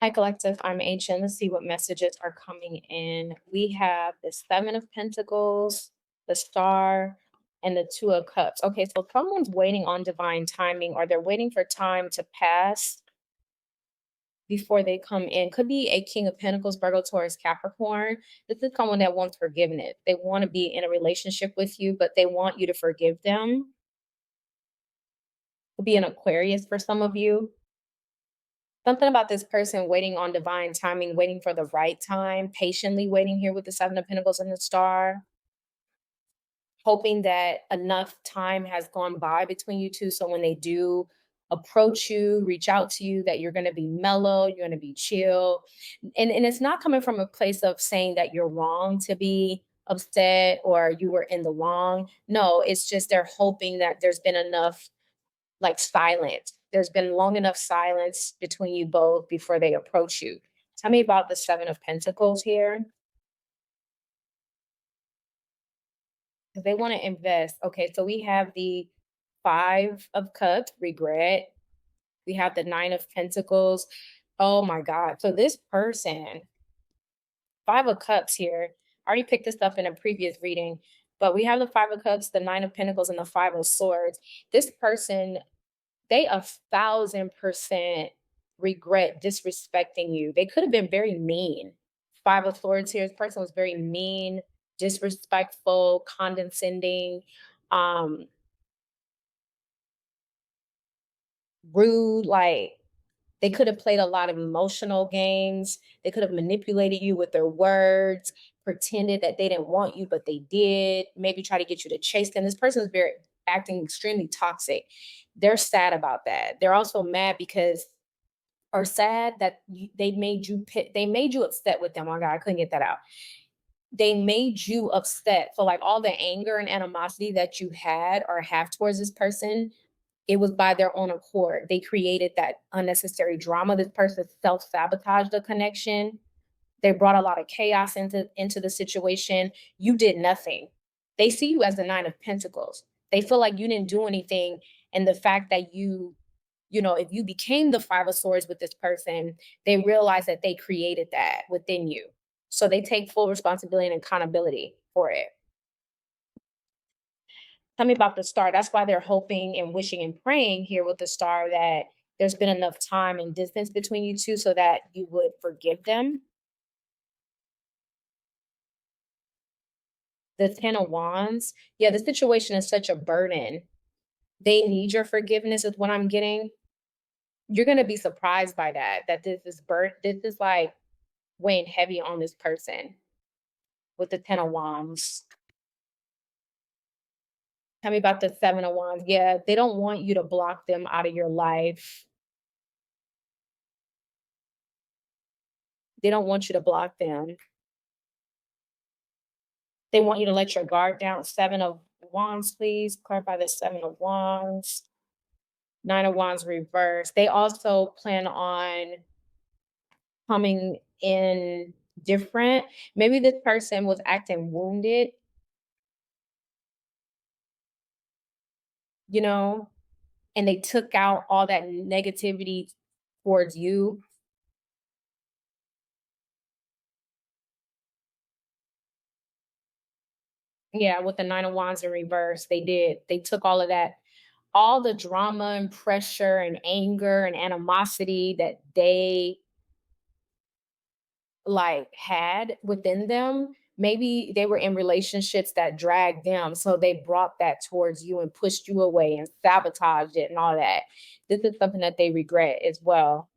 Hi, Collective. I'm Ancient. Let's see what messages are coming in. We have the Seven of Pentacles, the Star, and the Two of Cups. Okay, so someone's waiting on divine timing, or they're waiting for time to pass before they come in. Could be a King of Pentacles, Virgo, Taurus, Capricorn. This is someone that wants forgiveness. They want to be in a relationship with you, but they want you to forgive them. Could be an Aquarius for some of you. Something about this person waiting on divine timing, waiting for the right time, patiently waiting here with the Seven of Pentacles and the Star, hoping that enough time has gone by between you two. So when they do approach you, reach out to you, that you're going to be mellow, you're going to be chill. And it's not coming from a place of saying that you're wrong to be upset or you were in the wrong. No, it's just they're hoping that there's been enough like silence. There's been long enough silence between you both before they approach you. Tell me about the Seven of Pentacles here. 'Cause they want to invest. Okay, so we have the Five of Cups, regret. We have the Nine of Pentacles. Oh my God. So this person, Five of Cups here. I already picked this up in a previous reading, but we have the Five of Cups, the Nine of Pentacles, and the Five of Swords. This person, they 1,000% regret disrespecting you. They could have been very mean. Five of Swords here. This person was very mean, disrespectful, condescending, um, rude. Like they could have played a lot of emotional games. They could have manipulated you with their words, pretended that they didn't want you, but they did. Maybe try to get you to chase them. This person is very acting extremely toxic. They're sad about that. They're also mad because or sad that they made you they made you upset with them. Oh my God, I couldn't get that out. They made you upset. So like all the anger and animosity that you had or have towards this person, it was by their own accord. They created that unnecessary drama. This person self-sabotaged the connection. They brought a lot of chaos into the situation. You did nothing. They see you as the Nine of Pentacles. They feel like you didn't do anything. And the fact that if you became the Five of Swords with this person, they realize that they created that within you. So they take full responsibility and accountability for it. Tell me about the star. That's why they're hoping and wishing and praying here with the star that there's been enough time and distance between you two so that you would forgive them. The Ten of Wands. Yeah, the situation is such a burden. They need your forgiveness, is what I'm getting. You're gonna be surprised by that. That this is like weighing heavy on this person with the Ten of Wands. Tell me about the Seven of Wands. Yeah, they don't want you to block them out of your life. They don't want you to block them. They want you to let your guard down. Seven of Wands, please. Clarify the Seven of Wands. Nine of Wands reverse. They also plan on coming in different. Maybe this person was acting wounded, you know, and they took out all that negativity towards you. Yeah, with the Nine of Wands in reverse, they did. They took all of that, all the drama and pressure and anger and animosity that they like had within them. Maybe they were in relationships that dragged them, so they brought that towards you and pushed you away and sabotaged it and all that. This is something that they regret as well.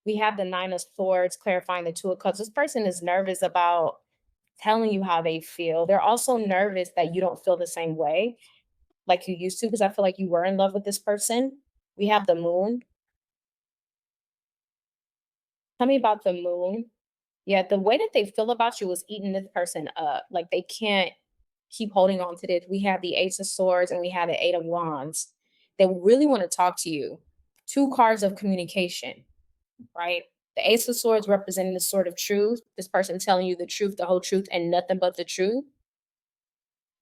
We have the Nine of Swords clarifying the Two of Cups. This person is nervous about telling you how they feel. They're also nervous that you don't feel the same way like you used to, because I feel like you were in love with this person. We have the Moon. Tell me about the Moon. Yeah, the way that they feel about you is eating this person up. Like they can't keep holding on to this. We have the Ace of Swords and we have the Eight of Wands. They really want to talk to you. Two cards of communication, right? The Ace of Swords representing the sword of truth. This person telling you the truth, the whole truth, and nothing but the truth.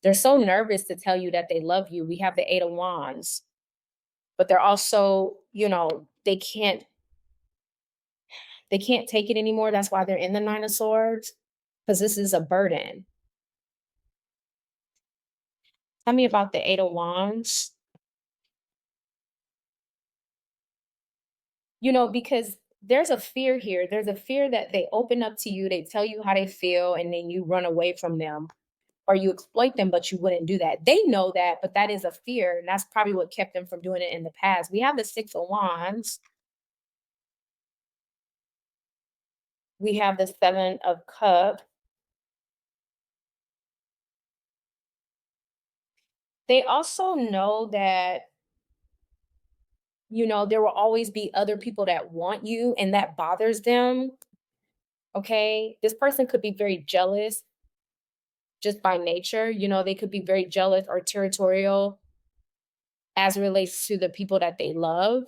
They're so nervous to tell you that they love you. We have the Eight of Wands. but they're also, they can't take it anymore. That's why they're in the Nine of Swords, because this is a burden. Tell me about the Eight of Wands. Because there's a fear here. There's a fear that they open up to you, they tell you how they feel, and then you run away from them or you exploit them, but you wouldn't do that. They know that, but that is a fear. And that's probably what kept them from doing it in the past. We have the Six of Wands, we have the Seven of Cups. They also know that, there will always be other people that want you and that bothers them. Okay. This person could be very jealous just by nature. They could be very jealous or territorial as it relates to the people that they love.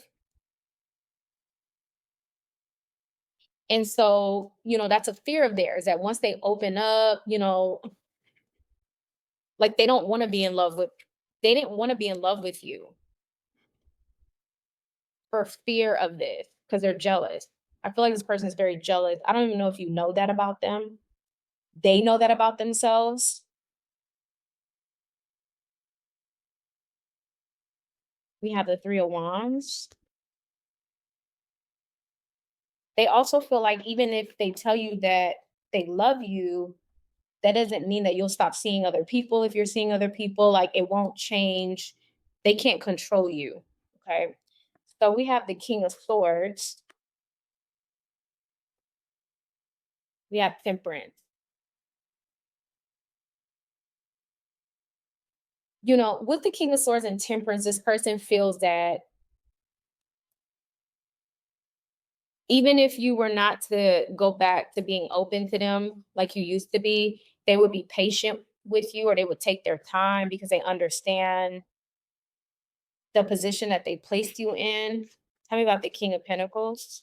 And so, that's a fear of theirs that once they open up, like they don't want to be in love with, they didn't want to be in love with you for fear of this because they're jealous. I feel like this person is very jealous. I don't even know if you know that about them. They know that about themselves. We have the Three of Wands. They also feel like even if they tell you that they love you, that doesn't mean that you'll stop seeing other people if you're seeing other people. Like it won't change. They can't control you. Okay. So we have the King of Swords. We have Temperance. With the King of Swords and Temperance, this person feels that even if you were not to go back to being open to them like you used to be, they would be patient with you or they would take their time because they understand the position that they placed you in. Tell me about the King of Pentacles.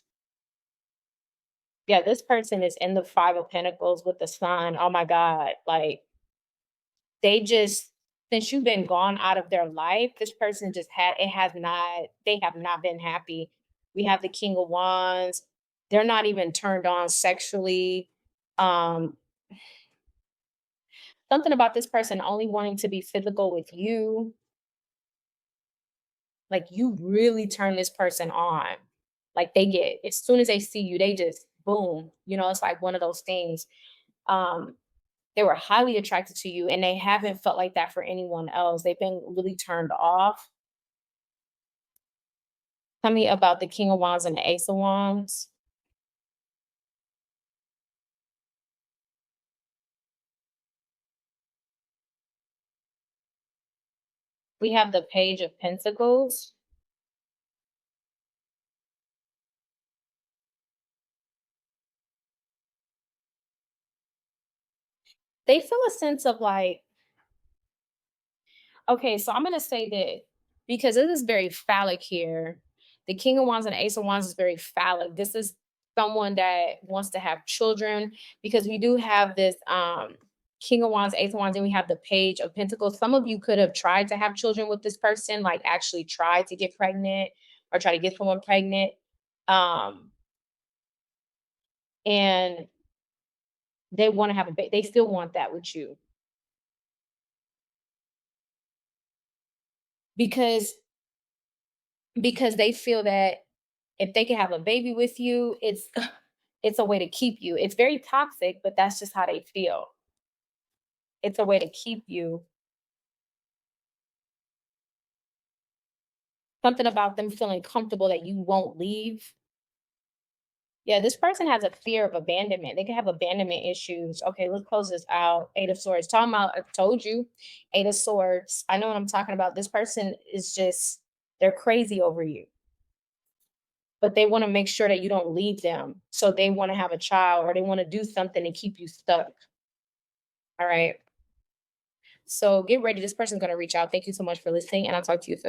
Yeah, this person is in the Five of Pentacles with the Sun. Oh my God. Like they just, since you've been gone out of their life, this person just they have not been happy. We have the King of Wands. They're not even turned on sexually. Um, Something about this person only wanting to be physical with you. Like you really turn this person on. Like they get, as soon as they see you, they just boom. It's like one of those things. Um, they were highly attracted to you and they haven't felt like that for anyone else. They've been really turned off. Tell me about the King of Wands and the Ace of Wands. We have the Page of Pentacles. They feel a sense of like, okay, so I'm gonna say that because it is very phallic here. The King of Wands and the Ace of Wands is very phallic. This is someone that wants to have children because we do have this King of Wands, Ace of Wands, and we have the Page of Pentacles. Some of you could have tried to have children with this person, like actually tried to get pregnant or try to get someone pregnant. Um, and they want to have a baby. They still want that with you because they feel that if they can have a baby with you, it's a way to keep you. It's very toxic, but that's just how they feel. It's a way to keep you. Something about them feeling comfortable that you won't leave. Yeah, this person has a fear of abandonment. They can have abandonment issues. Okay, let's close this out. Eight of Swords. Talking about, I told you, Eight of Swords. I know what I'm talking about. This person is just, they're crazy over you, but they want to make sure that you don't leave them. So they want to have a child or they want to do something to keep you stuck. All right. So get ready. This person's going to reach out. Thank you so much for listening, and I'll talk to you soon.